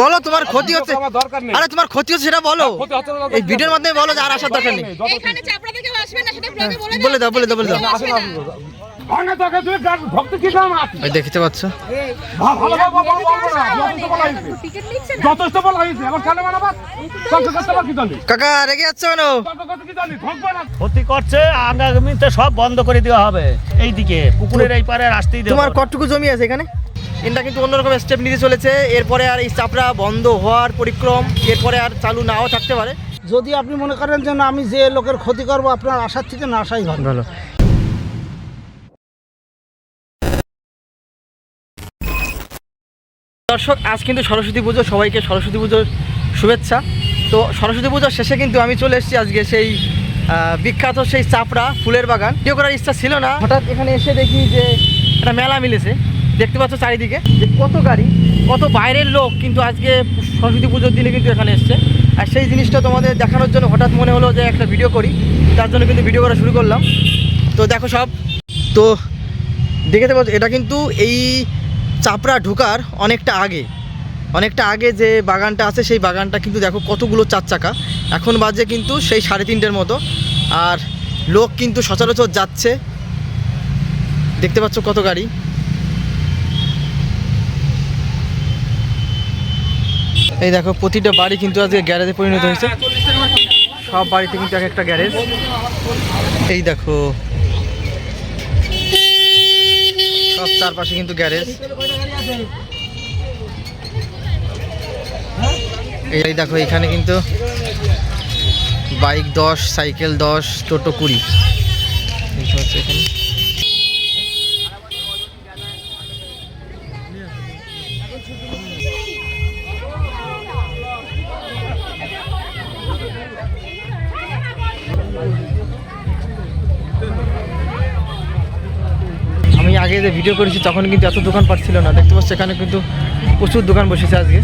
বলো তোমার ক্ষতি হচ্ছে, আরে তোমার ক্ষতি হচ্ছে সেটা বলো, এই ভিডিওর মাধ্যমে বলো যে আর আসার দরকার নেই। এখানে চাপড়া থেকে আসবে না সেটা ব্লগে বলে দাও বলে দাও বলে দাও। দেখতে পাচ্ছ কাকা রেগে যাচ্ছ কেন? ক্ষতি করছে, আগামীতে সব বন্ধ করে দেওয়া হবে। এইদিকে পুকুরের এই পারে আসতেই দেবো। তোমার কতটুকু জমি আছে এখানে? এটা কিন্তু অন্যরকম স্টেপ নিতে চলেছে, এরপরে আর এই চাপড়া বন্ধ হওয়ার পরিক্রম এরপরে আর চালু নাও থাকতে পারে। যদি আপনি মনে করেন যে না আমি যে লোকের ক্ষতি করবো, আপনার আশার থেকে না আসাই ভালো। দর্শক, আজ কিন্তু সরস্বতী পুজো, সবাইকে সরস্বতী পুজোর শুভেচ্ছা। তো সরস্বতী পুজোর শেষে কিন্তু আমি চলে এসেছি আজকে সেই বিখ্যাত সেই চাপড়া ফুলের বাগান। ভিডিও করার ইচ্ছা ছিল না, হঠাৎ এখানে এসে দেখি যে একটা মেলা মিলেছে। দেখতে পাচ্ছ চারিদিকে যে কত গাড়ি, কত বাইরের লোক কিন্তু আজকে সরস্বতী পুজোর দিনে কিন্তু এখানে এসছে। আর সেই জিনিসটা তোমাদের দেখানোর জন্য হঠাৎ মনে হলো যে একটা ভিডিও করি, তার জন্য কিন্তু ভিডিও করা শুরু করলাম। তো দেখো সব, তো দেখতে পাচ্ছ এটা কিন্তু এই চাপড়া ঢোকার অনেকটা আগে যে বাগানটা আছে সেই বাগানটা কিন্তু দেখো কতগুলো চার চাকা। এখন বাজে কিন্তু সেই 3:30-র মতো, আর লোক কিন্তু সচরাচর যাচ্ছে। দেখতে পাচ্ছ কত গাড়ি। এই দেখো প্রতিটা বাড়ি কিন্তু আজকে গ্যারেজে পরিণত হয়েছে, সব বাড়িতে কিন্তু এক একটা গ্যারেজ। এই দেখো সব চারপাশে কিন্তু গ্যারেজ। এই দেখো এখানে কিন্তু বাইক 10, সাইকেল 10, টোটো 20। এখানে আমি আগে যে ভিডিও করেছি তখন কিন্তু এত দোকান পাচ্ছিল না। দেখতে পাচ্ছ এখানে কিন্তু প্রচুর দোকান বসেছে আজকে।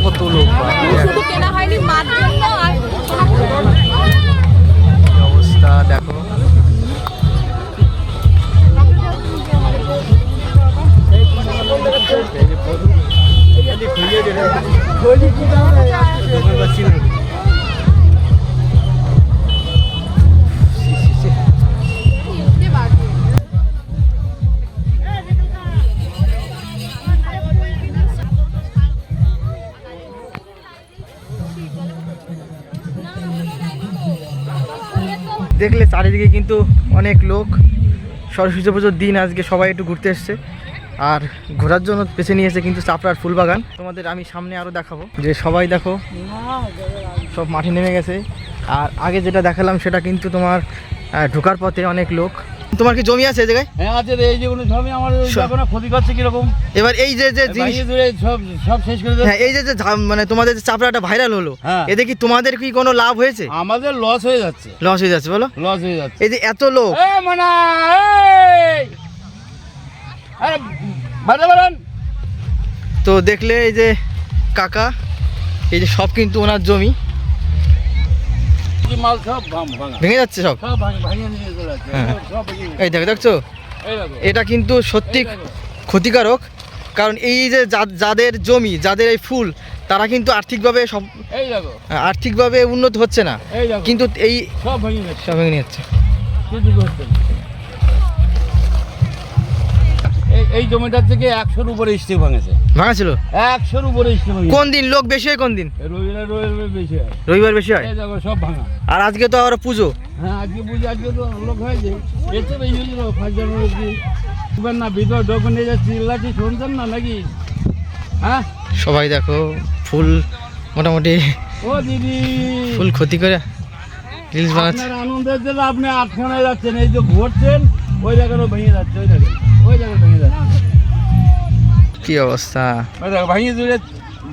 কত লোক, অবস্থা দেখো। দেখলে চারিদিকে কিন্তু অনেক লোক, সরস্বতী পুজোর দিন আজকে সবাই একটু ঘুরতে এসছে, আর ঘোরার জন্য বেছে নিয়েছে কিন্তু চাপড়ার ফুল বাগান। তোমাদের আমি সামনে আরও দেখাবো যে সবাই দেখো সব মাঠে নেমে গেছে। আর আগে যেটা দেখালাম সেটা কিন্তু তোমার ঢোকার পথে অনেক লোক। তোমার কি জমি আছে এই জায়গায়? হ্যাঁ আছে, এই যে কোনো জমি আমার ক্ষতি করছে কিরকম। এবার এই যে জিনিস সব শেষ করে হ্যাঁ, এই যে মানে তোমাদের যে চাপড়াটা ভাইরাল হলো, এতে কি তোমাদের কি কোনো লাভ হয়েছে? আমাদের লস হয়ে যাচ্ছে। লস হয়ে যাচ্ছে, বলো লস হয়ে যাচ্ছে। এই যে এত লোক, তো দেখলে এই যে কাকা, এই যে সব কিন্তু ওনার জমি মাল সব ভেঙে যাচ্ছে সব। এই দেখো, দেখছো এটা কিন্তু সত্যি ক্ষতিকারক, কারণ এই যে যাদের জমি, যাদের এই ফুল, তারা কিন্তু আর্থিকভাবে উন্নত হচ্ছে না, কিন্তু এই সব ভেঙে যাচ্ছে। এই জমিটার থেকে 100-র উপরে স্টিক ভাঙাছিল। 100-র উপরে স্টিক। কোন দিন লোক বেশি হয়? কোন দিন? রবিবার বেশি হয়। সব ভাঙা। আর আজকে তো আবার পুজো। হ্যাঁ আজকে পুজো, আজকে তো লোক হয়েছে। এতে বেশি হয়েছিল 5 জানুয়ারি। না ভিতর ডকুন নিয়ে যাচ্ছি, চিল্লাচ্ছি, শুনছেন না নাকি? হ্যাঁ সবাই দেখো ফুল মোটামুটি ও দিদি ফুল ক্ষতি করে রিলস বানাচ্ছে। আনন্দের জন্য আপনি আটখানে যাচ্ছেন, এই যে ঘুরছেন ওই জায়গাটা ভেঙে যাচ্ছে, ওই জায়গায় ভেঙে যাচ্ছে। কি অবস্থা, ভেঙে জুড়ে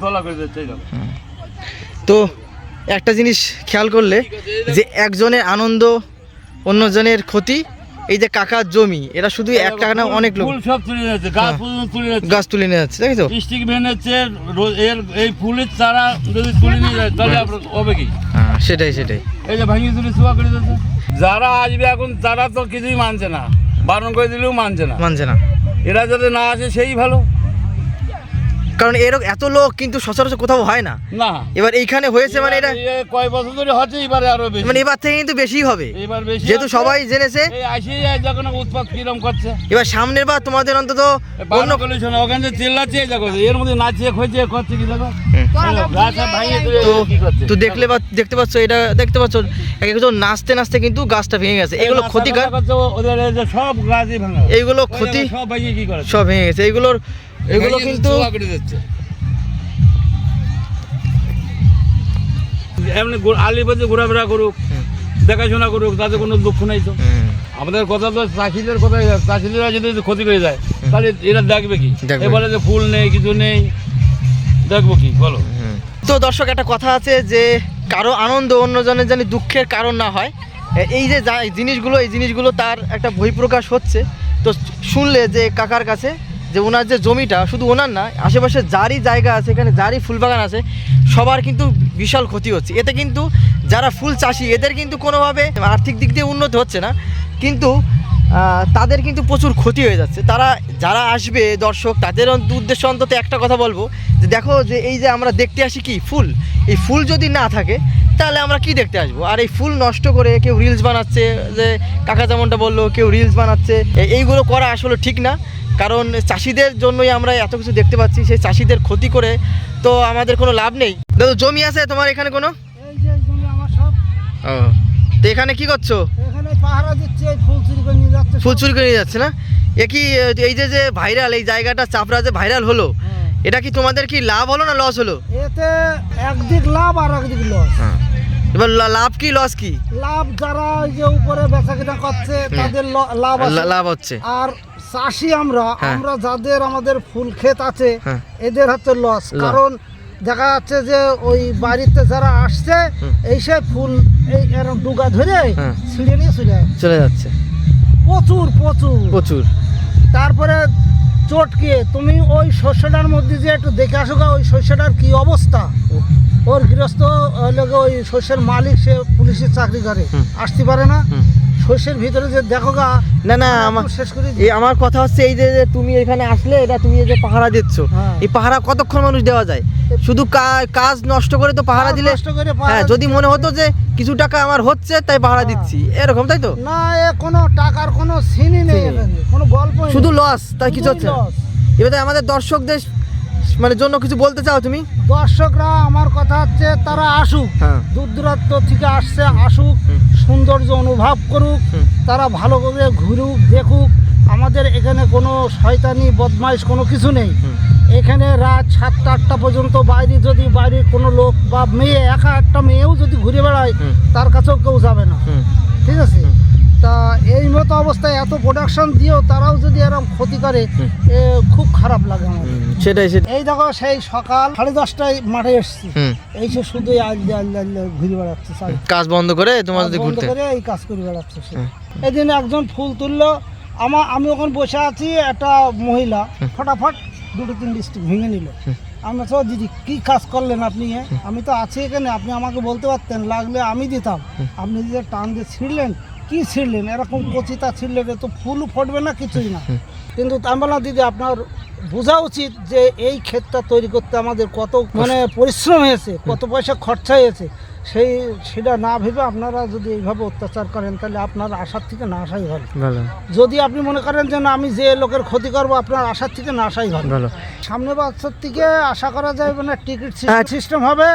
দলা করে যাচ্ছে। তো একটা জিনিস খেয়াল করলে যে একজনের আনন্দ অন্যজনের ক্ষতি। এই যে কাকার জমি, এরা শুধু একটা না, অনেক লোক সব তুলে যাচ্ছে, গাছ পর্যন্ত তুলে যাচ্ছে, গাছ তুলে নিয়ে যাচ্ছে, দেখছো স্টিক ভেঙেছে। এই ফুলের চারা যদি তুলে নিয়ে যায় তাহলে হবে কি? হ্যাঁ সেটাই। এই যে ভেঙে তুলে শোয়া করে যাচ্ছে। যারা আসবে এখন তারা তো কিছুই মানছে না, বারণ করে দিলেও মানছে না এরা যাতে না আসে সেই ভালো, কারণ এত লোক কিন্তু সচরাচর কোথাও হয় না। এবার এইখানে হয়েছে, মানে এটা কয় বছর ধরে হচ্ছে, এবারে আরো বেশি, মানে এবার থেকে কিন্তু বেশি হবে, এবার বেশি, যেহেতু সবাই জেনেছে। আসেই যায় যখন উৎপাত কিরম করছে। এবার সামনের বার তোমাদের অন্তত অন্য ওখানে চিল্লাচ্ছে, দেখো এর মধ্যে নাচিয়ে খোঁজে করছে কি দেখো। তো দেখতে পাচ্ছ, এটা দেখতে পাচ্ছ একজন নাচতে নাচতে কিন্তু গাছটা ভেঙে গেছে। এগুলো ক্ষতিকর, ওদের সব গাছই ভাঙা, এইগুলো ক্ষতি সব ভেঙে কি করে, সব ভেঙে গেছে। এগুলো কিন্তু এমনি আলি বাজে ঘোরাফেরা করুক, দেখাশোনা করুক, তাতে কোনো দুঃখ নেই। তো আমাদের কথা তো চাষিদের কথা, চাষিরা যদি ক্ষতি করে যায় তাহলে এরা দেখবে কি? এবারে যে ফুল নেই, কিছু নেই, দেখবো কি বলো? তো দর্শক, একটা কথা আছে যে কারো আনন্দ অন্যজনের জানি দুঃখের কারণ না হয়। এই যে এই জিনিসগুলো তার একটা বহিঃপ্রকাশ হচ্ছে। তো শুনলে যে কাকার কাছে যে ওনার যে জমিটা, শুধু ওনার না, আশেপাশে যারই জায়গা আছে, এখানে যারই ফুল বাগান আছে, সবার কিন্তু বিশাল ক্ষতি হচ্ছে। এতে কিন্তু যারা ফুল চাষি এদের কিন্তু কোনোভাবে আর্থিক দিক দিয়ে উন্নতি হচ্ছে না, কিন্তু তাদের কিন্তু প্রচুর ক্ষতি হয়ে যাচ্ছে। যারা আসবে দর্শক, তাদের উদ্দেশ্যে অন্তত একটা কথা বলবো যে দেখো, যে এই যে আমরা দেখতে আসি কি ফুল, এই ফুল যদি না থাকে তাহলে আমরা কি দেখতে আসবো? আর এই ফুল নষ্ট করে কেউ রিলস বানাচ্ছে, যে কাকা যেমনটা বললো, কেউ রিলস বানাচ্ছে, এইগুলো করা আসলে ঠিক না। কারণ চাষিদের জন্যই আমরা এত কিছু দেখতে পাচ্ছি, সেই চাষিদের ক্ষতি করে তো আমাদের কোনো লাভ নেই। দাদা, জমি আছে তোমার এখানে কোনো? এই যে জমি আমার সব। ও, তো এখানে কি করছো? এখানে পাহারা দিচ্ছে, ফুল চুরি করে নিয়ে যাচ্ছে। ফুল চুরি করে নিয়ে যাচ্ছে না? এই যে ভাইরাল, এই জায়গাটা চাপড়া যে ভাইরাল হলো, এটা কি তোমাদের কি লাভ হলো না লস হলো? এতে একদিক লাভ আর একদিক লস। এবার লাভ কি লস কি? লাভ যারা ওই যে উপরে বেচাকেনা করছে তাদের লাভ হচ্ছে, আর চাষি আমরা যাদের আমাদের ফুল ক্ষেত আছে এদের হচ্ছে লস। কারণ দেখা যাচ্ছে যে ওই বাড়িতে যারা আসছে এইসে ফুল এই এরকম ডুগা ধরে ছিঁড়ে নিয়ে চলে যাচ্ছে প্রচুর প্রচুর প্রচুর। তারপরে চটকে তুমি ওই শস্যটার মধ্যে যে একটু দেখে আসো, ওই শস্যটার কি অবস্থা। ওর গৃহস্থ লোক, ওই শস্যের মালিক, সে পুলিশের চাকরি করে, আসতে পারে না। শস্যের ভিতরে যে দেখো গা, না শেষ করে আমার কথা হচ্ছে এই যে তুমি এখানে আসলে, এটা তুমি যে পাহারা দিচ্ছ, এই পাহারা কতক্ষণ মানুষ দেওয়া যায়? শুধু কাজ নষ্ট করে তো পাহারা দিলে, হ্যাঁ, যদি মনে হতো যে কিছু টাকা আমার হচ্ছে তাই পাহারা দিচ্ছি, এরকম, তাই তো? না, কোনো টাকার কোনো সিনই নেই, কোনো গল্প, শুধু লস, তাই কিছু হচ্ছে। এবারে আমাদের দর্শকদের মানে জন্য কিছু বলতে চাও তুমি? দর্শকরা আমার কথা হচ্ছে তারা আসুক, দূর দূরান্ত থেকে আসছে, আসুক, সৌন্দর্য অনুভব করুক, তারা ভালো করে ঘুরুক, দেখুক। আমাদের এখানে কোনো শয়তানি বদমাইশ কোনো কিছু নেই। এখানে রাত 7টা 8টা পর্যন্ত বাইরের কোনো লোক বা মেয়ে, একটা মেয়েও যদি ঘুরে বেড়ায় তার কাছেও কেউ যাবে না, ঠিক আছে? তা এই মতো অবস্থায় এত প্রোডাকশন দিয়েও তারাও যদি এরকম ক্ষতি করে, খুব খারাপ লাগে আমার। সেটাই। এই দেখো, সেই সকাল 10:30টায় মাঠে এসেছি, এই সে শুধু আল্লাহ ঘুরে বেড়াচ্ছে, কাজ বন্ধ করে তোমাদের ঘুরতে করে এই কাজ করে বেড়াচ্ছে। এই দিন একজন ফুল তুললো, আমি ওখানে বসে আছি, একটা মহিলা ফটাফট 2-3 স্টিক ভেঙে নিল। আমি তো, দিদি কি কাজ করলেন আপনি? আমি তো আছি এখানে, আপনি আমাকে বলতে পারতেন, লাগলে আমি দিতাম। আপনি যে টান দিয়ে ছিঁড়লেন, কি ছিঁড়লেন? এরকম কচিতা ছিঁড়লেন, তো ফুলও ফুটবে না, কিছুই না। কিন্তু আমি বললাম, দিদি আপনার বোঝা উচিত যে এই ক্ষেতটা তৈরি করতে আমাদের কত মানে পরিশ্রম হয়েছে, কত পয়সা খরচা হয়েছে। সেটা না ভেবে আপনারা যদি এইভাবে অত্যাচার করেন, তাহলে আপনার আশার থেকে না আসাই ভালো। যদি আপনি মনে করেন যে না, আমি যে লোকের ক্ষতি করবো, আপনার আশার থেকে না আসাই ভালো। সামনে বছর থেকে আশা করা যায় মানে টিকিট সিস্টেম হবে,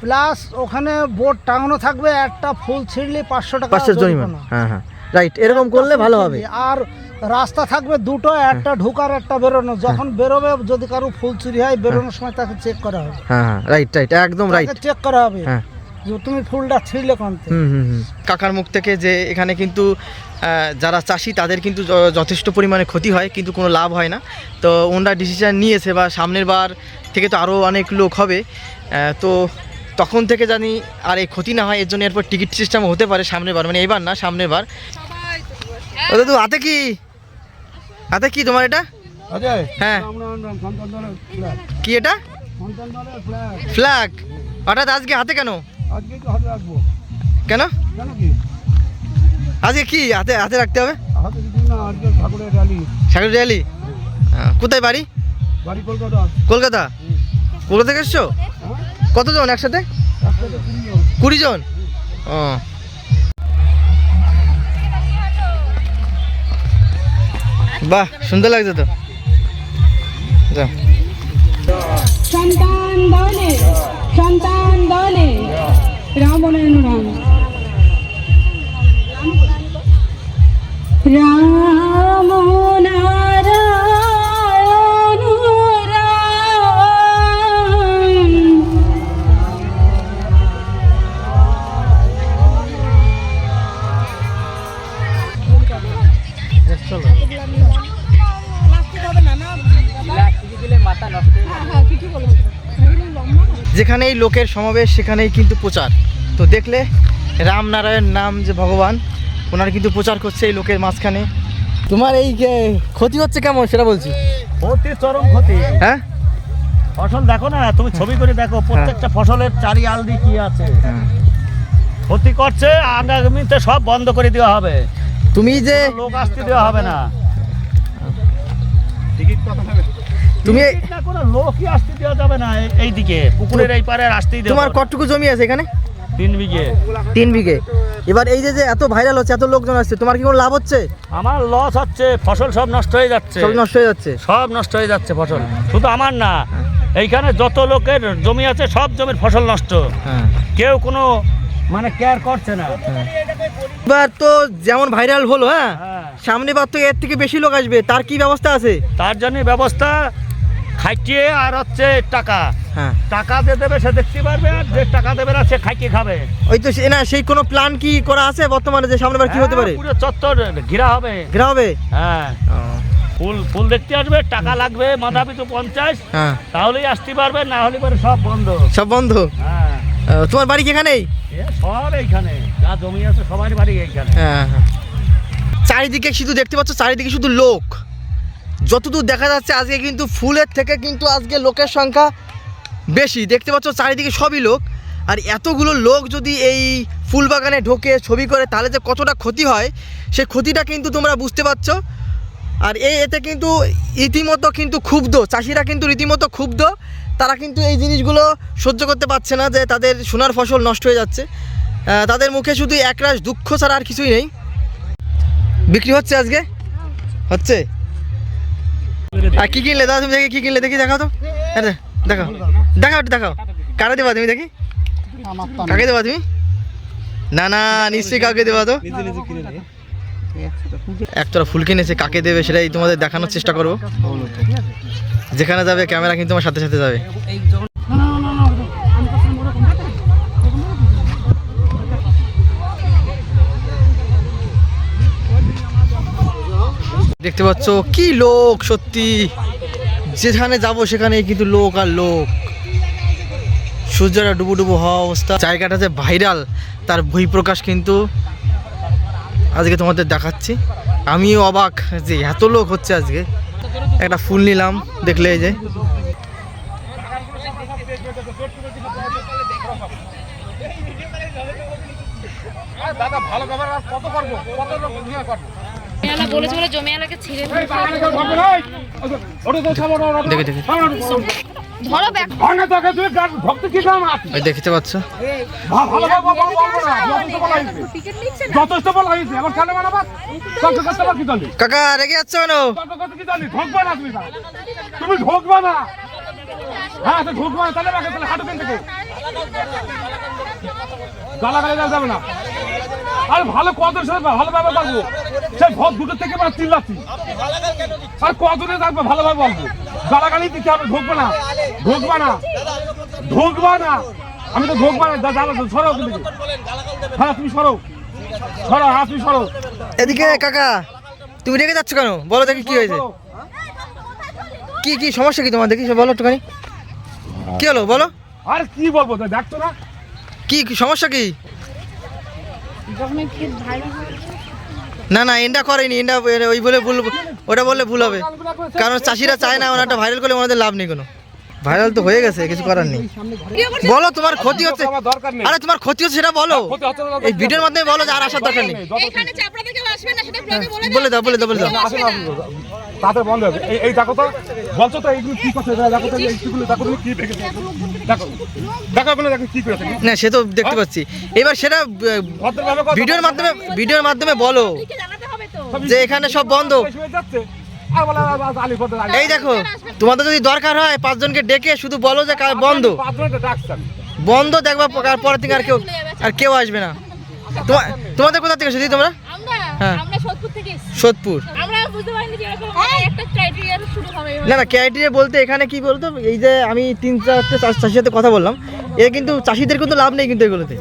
প্লাস ওখানে বোর্ড টাঙানো থাকবে, একটা ফুল ছিঁড়লে 500 টাকা জরিমানা। রাইট, এরকম করলে ভালো হবে। আর রাস্তা থাকবে দুটো, একটা ঢোকার একটা বেরোনো। যখন বেরোবে, যদি কারো ফুল চুরি হয়, বেরোনোর সময় তাকে চেক করা হবে। রাইট, একদম রাইট, চেক করা হবে যে তুমি ফুলটা ছিঁড়লে কোন। কাকার মুখ থেকে যে এখানে কিন্তু যারা চাষি তাদের কিন্তু যথেষ্ট পরিমাণে ক্ষতি হয়, কিন্তু কোনো লাভ হয় না। তো ওনারা ডিসিশন নিয়েছে, বা সামনের বার থেকে তো আরও অনেক লোক হবে, তো তখন থেকে জানি আর এই ক্ষতি না হয়, এর জন্য এরপর টিকিট সিস্টেম হতে পারে সামনের বার, মানে এবার না, সামনের বার। ও দাদু, হাতে কি তোমার এটা? হ্যাঁ, কি এটা? ফ্ল্যাগ। হঠাৎ আজকে হাতে কেন? কেন আজকে কি হাতে রাখতে হবে? সাগর র্যালি কোথায় বাড়ি? কলকাতা। কলকাতা থেকে এসছো? কতজন একসাথে? 20 জন। ও বাহ, সুন্দর লাগছে তো। যাও। সন্তান দলে রামনারায়ণ রাম রামনারায়ণ রাম। যেখানেই লোকের সমাবেশ সেখানেই কিন্তু প্রচার। তো দেখলে রামনারায়ণ নাম যে ভগবান, ওনার কিন্তু প্রচার করছে এই লোকের মাঝখানে। তোমার এই যে ক্ষতি হচ্ছে কেমন সেটা বলছি। ক্ষতি, চরম ক্ষতি। হ্যাঁ, ফসল দেখো না, তুমি ছবি করে দেখো, প্রত্যেকটা ফসলের চারি আলদি কি আছে, ক্ষতি করছে। আগামীতে সব বন্ধ করে দেওয়া হবে, তুমি যে লোক আসতে দেওয়া হবে না, তুমি না কোনো লোকই আসতে দেওয়া যাবে না। এইদিকে পুকুরের এই পারে আসতেই দেওয়া তোমার হবে না। কতটুকু জমি আছে এখানে? 3 বিঘে। 3 বিঘে। এবার এই যে এত ভাইরাল হচ্ছে, এত লোকজন আসছে, তোমার কি কোনো লাভ হচ্ছে? আমার লস হচ্ছে, ফসল সব নষ্ট হয়ে যাচ্ছে, সব নষ্ট হয়ে যাচ্ছে। সব নষ্ট হয়ে যাচ্ছে ফসল। শুধু আমার না, এইখানে যত লোকের জমি আছে সব জমির ফসল নষ্ট। হ্যাঁ, কেউ কোনো মানে কেয়ার করছে না। এবার তো যেমন ভাইরাল হলো, হ্যাঁ, হ্যাঁ, সামনে বার তো এর থেকে বেশি লোক আসবে, তার কি ব্যবস্থা আছে? তার জন্য ব্যবস্থা খাইটিয়ে আর হচ্ছে টাকা হ্যাঁ, টাকা দিয়ে দেবে, সে দেখতে পারবে, আর যে টাকা দেবে না সে খাইটিয়ে খাবে। ওই তো না, সেই কোনো প্ল্যান কি করা আছে বর্তমানে যে সামনে বার কি হতে পারে? হ্যাঁ, পুরো চত্বর ঘেরা হবে। ঘেরা হবে? হ্যাঁ, ফুল ফুল দেখতে আসবে, টাকা লাগবে মাথা পিছু 50, হ্যাঁ, তাহলেই আসতে পারবে, না হলে পরে সব বন্ধ। সব বন্ধ। হ্যাঁ, তোমার বাড়ি কি এখানেই? এ সব এইখানে যা জমি আছে সবারই বাড়ি এইখানে। হ্যাঁ, হ্যাঁ। চারিদিকে শুধু দেখতে পাচ্ছ, চারিদিকে শুধু লোক। যতদূর দেখা যাচ্ছে আজকে কিন্তু ফুলের থেকে কিন্তু আজকে লোকের সংখ্যা বেশি। দেখতে পাচ্ছ চারিদিকে সবই লোক। আর এতগুলো লোক যদি এই ফুল বাগানে ঢোকে ছবি করে, তাহলে যে কতটা ক্ষতি হয় সেই ক্ষতিটা কিন্তু তোমরা বুঝতে পারছো। আর এতে কিন্তু রীতিমতো কিন্তু ক্ষুব্ধ চাষিরা, কিন্তু রীতিমতো ক্ষুব্ধ। তারা কিন্তু এই জিনিসগুলো সহ্য করতে পারছে না যে তাদের সোনার ফসল নষ্ট হয়ে যাচ্ছে। তাদের মুখে শুধু একরাশ দুঃখ ছাড়া আর কিছুই নেই। বিক্রি হচ্ছে আজকে? হচ্ছে। আর কি কিনলে দাদা তুমি? দেখি কি কিনলে, দেখি দেখাও তো। আরে দেখাও, দেখাও, একটু দেখাও। কারে দেবা তুমি? দেখি কাকে দেবা তুমি? না না, নিশ্চয়ই কাকে দেবা তো। একটা ফুল কিনেছে, কাকে দেবে সেটাই তোমাদের দেখানোর চেষ্টা করবো। যেখানে যাবে ক্যামেরা কিন্তু আমার সাথে সাথে যাবে। দেখতে পাচ্ছ কি লোক, সত্যি যেখানে যাব সেখানে কিন্তু লোক আর লোক। সূর্যটা ডুবু ডুবু হওয়া অবস্থা। জায়গাটা যে ভাইরাল তার বহিঃপ্রকাশ কিন্তু আজকে তোমাদের দেখাচ্ছি। আমিও অবাক যে এত লোক হচ্ছে আজকে। একটা ফুল নিলাম, দেখলে এই যে বলেছে বলে জমিওয়ালাকে ছিঁড়ে দেখে দেখে ধরো ব্যাগ। ওই দেখতে পাচ্ছ। টিকিট নিচ্ছে না। যথেষ্ট বলা হয়েছে, এবার খেলে বানাবা কি চলি? কাকা রেগে যাচ্ছ কেন? কি চলি? ঢোকবা না তুমি, তুমি ঢোকবা না। হ্যাঁ, তো ঢোকবা না, তাহলে বাকি তাহলে হাঁটু কেন থেকে গালাগালি দেওয়া যাবে না। আর ভালো কদর সাথে ভালোভাবে বলবো, সে ভোট দুটো থেকে মানে চিল্লাচ্ছি। আর কদরে থাকবে ভালোভাবে বলবো, গালাগালি দিতে হবে। ঢোকবা না, ঢোকবা না, ঢোকবা না। আমি তো ঢোকবা না, জ্বালা সরো কিন্তু। হ্যাঁ তুমি সরো, সরো, হ্যাঁ তুমি সরো। এদিকে কাকা, তুমি রেগে যাচ্ছ কেন? বলো দেখি কি হয়েছে, কি কি সমস্যা কি তোমার? দেখি বলো একটুখানি, কি হলো বলো। আর কি বলবো, দেখছো না কি কি সমস্যা কি? না না, এন্ডা করেনি, এন্ডা ওই বলে ভুল, ওটা বললে ভুল হবে। কারণ চাষিরা চায় না ওনাটা ভাইরাল করলে ওনাদের লাভ নেই কোনো। ভাইরাল তো হয়ে গেছে, কিছু করার নেই। বলো তোমার ক্ষতি হচ্ছে, আমার দরকার নেই। আরে তোমার ক্ষতি হচ্ছে সেটা বলো, ক্ষতি হচ্ছে না, এই ভিডিওর মাধ্যমে বলো যে আর আসার দরকার নেই। এখানে চাপড়া থেকে আসবে না সেটা ব্লগে বলে দাও বলে দাও বলে দাও। আসে না, তাতে বন্ধ হবে। এই দেখো তো, বলছো তো এইগুলো কি করছে, দেখো তো এইগুলো, দেখো তুমি কি দেখেছো, দেখো দেখো এগুলো, দেখো কি করেছে। না সে তো দেখতে পাচ্ছি, এবার সেটা ভদ্রভাবে কথা ভিডিওর মাধ্যমে বলো জানাতে হবে তো। যে এখানে সব বন্ধ। বেশি হয়ে যাচ্ছে, আর বলে আলিপদর এই দেখো তোমাদের যদি দরকার হয় 5 জনকে ডেকে শুধু বলো যে বন্ধ ডাকছেন। বন্ধ, দেখবা পরের থেকে আর কেউ আসবে না। তোমাদের কোথা থেকে এসেছি তোমরা? হ্যাঁ। আমরা সোদপুর থেকে এসেছি। সোদপুর। আমরা বুঝতে পারিনি যে এরকম একটা ক্রাইটেরিয়া শুরু হবে। না না, ক্রাইটেরিয়া বলতে এখানে কি বলতো, এই যে আমি 3-4টে চাষির সাথে কথা বললাম, এ কিন্তু চাষিদের কিন্তু লাভ নেই কিন্তু এগুলোতে,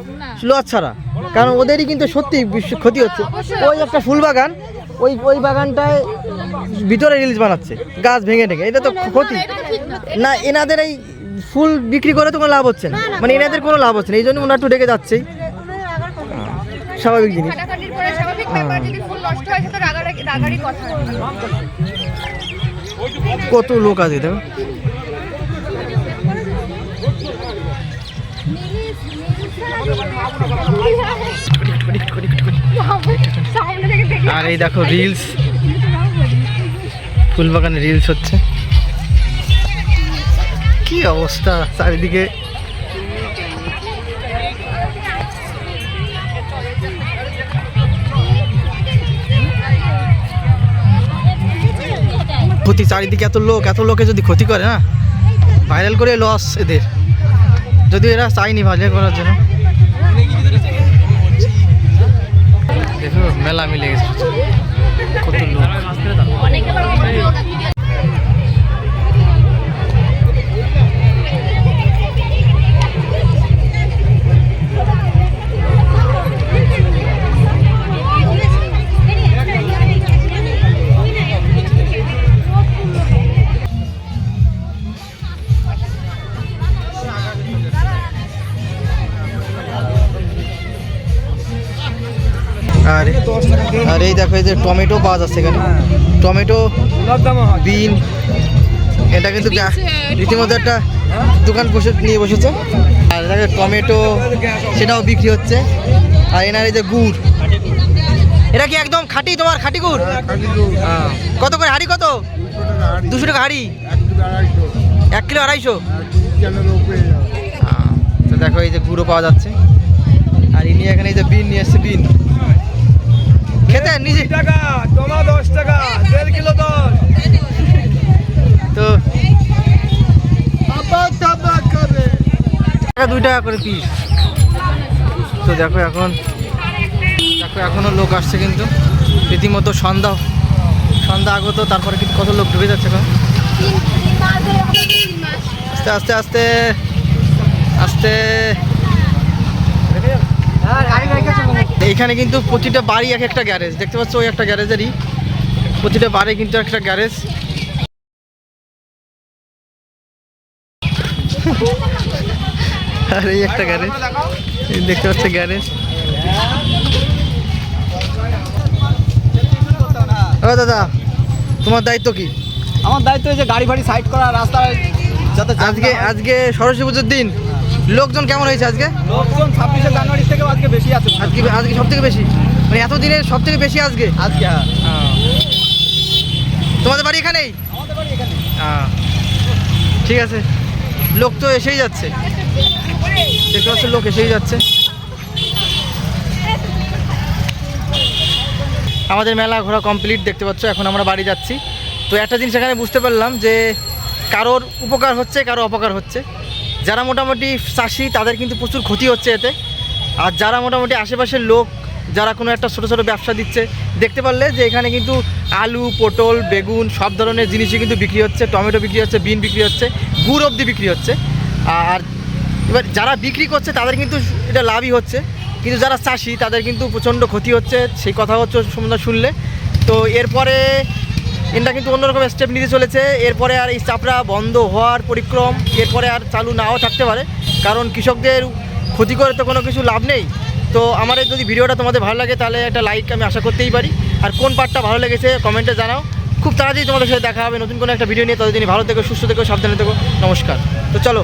লস ছাড়া, কারণ ওদেরই কিন্তু সত্যি ক্ষতি হচ্ছে। ওই একটা ফুল বাগান, ওই বাগানটায় ভিতরে রিলস বানাচ্ছে গাছ ভেঙে ভেঙে, এটা তো ক্ষতি না। এনাদের এই ফুল বিক্রি করে তো কোনো লাভ হচ্ছে না, মানে এনাদের কোনো লাভ হচ্ছে না, এই জন্য ওনার একটু ডেকে যাচ্ছেই, স্বাভাবিক জিনিস। কাটাকাটির পরে স্বাভাবিক ব্যাপার, যদি ফুল নষ্ট হয় সেটা রাগারই কথা। কত লোক আছে দেখো। সামনে থেকে দেখি। আর এই দেখো রিলস, ফুলবাগানে রিলস হচ্ছে, কি অবস্থা চারিদিকে। ক্ষতি চারিদিকে, এত লোকে যদি ক্ষতি করে না, ভাইরাল করে লস এদের, যদি এরা চাইনি ভাইরাল করার জন্য। দেখো মেলা মিলে গেছে, কত লোক। আর এই দেখো, এই যে টমেটো পাওয়া যাচ্ছে এখানে, টমেটো, বিন, এটা কিন্তু রীতিমতো একটা দোকান নিয়ে বসেছে। আর দেখো টমেটো, সেটাও বিক্রি হচ্ছে। আর এনার এই যে গুড়, এটা কি একদম খাঁটি, তোমার খাঁটি গুড়? কত করে হাঁড়ি? কত? 200 টাকা হাঁড়ি, 1 কিলো 250। তো দেখো এই যে গুঁড়ো পাওয়া যাচ্ছে। আর ইনি এখানে এই যে বিন নিয়ে এসছে, বিন খেতে নিজে টাকা, তোমা 10 টাকা, 1.5 কিলো 10। তো 2 টাকা করে পিস। তো দেখো এখনো লোক আসছে, কিন্তু রীতিমতো সন্ধ্যা আগত, তারপরে কিন্তু কত লোক ঢুকে যাচ্ছে এখন। আস্তে আস্তে এইখানে কিন্তু প্রতিটা বাড়ি এক একটা গ্যারেজ দেখতে পাচ্ছ, ওই একটা গ্যারেজেরই, প্রতিটা বাড়ি কিন্তু একটা গ্যারেজ। আর এই একটা গ্যারেজ দেখতে পাচ্ছ, গ্যারেজ। ও দাদা, তোমার দায়িত্ব কি? আমার দায়িত্ব যে গাড়ি ফাড়ি সাইড করা, রাস্তায় যাতে আজকে সরস্বতী পুজোর দিন লোকজন কেমন হয়েছে আজকে? লোকজন 26শে জানুয়ারি থেকেও আজকে বেশি আছে। আজকে সব থেকে বেশি, মানে এতদিনের সব থেকে বেশি আজকে। হ্যাঁ। তোমাদের বাড়ি এখানেই? ঠিক আছে, লোক তো এসেই যাচ্ছে, দেখতে পাচ্ছ লোক এসেই যাচ্ছে। আমাদের মেলা ঘোরা কমপ্লিট, দেখতে পাচ্ছ। এখন আমরা বাড়ি যাচ্ছি। তো একটা জিনিস এখানে বুঝতে পারলাম যে কারোর উপকার হচ্ছে, কারো অপকার হচ্ছে। যারা মোটামুটি চাষি তাদের কিন্তু প্রচুর ক্ষতি হচ্ছে এতে, আর যারা মোটামুটি আশেপাশের লোক, যারা কোনো একটা ছোটো ছোটো ব্যবসা দিচ্ছে, দেখতে পারলে যে এখানে কিন্তু আলু, পটল, বেগুন সব ধরনের জিনিসই কিন্তু বিক্রি হচ্ছে, টমেটো বিক্রি হচ্ছে, বিন বিক্রি হচ্ছে, গুড় অবধি বিক্রি হচ্ছে। আর এবার যারা বিক্রি করছে তাদের কিন্তু এটা লাভই হচ্ছে, কিন্তু যারা চাষি তাদের কিন্তু প্রচণ্ড ক্ষতি হচ্ছে, সেই কথা হচ্ছে শুনলে। তো এরপরে এটা কিন্তু অন্যরকম স্টেপ নিতে চলেছে। এরপরে আর এই চাপড়া বন্ধ হওয়ার পরিক্রম এরপরে আর চালু নাও থাকতে পারে, কারণ কৃষকদের ক্ষতি করে তো কোনো কিছু লাভ নেই। তো আমার যদি ভিডিওটা তোমাদের ভালো লাগে তাহলে একটা লাইক আমি আশা করতেই পারি, আর কোন পার্টটা ভালো লেগেছে কমেন্টে জানাও। খুব তাড়াতাড়ি তোমাদের সাথে দেখা হবে নতুন কোনো একটা ভিডিও নিয়ে। ততদিনই ভালো থেকো, সুস্থ থেকো, সাবধানে থেকো। নমস্কার। তো চলো।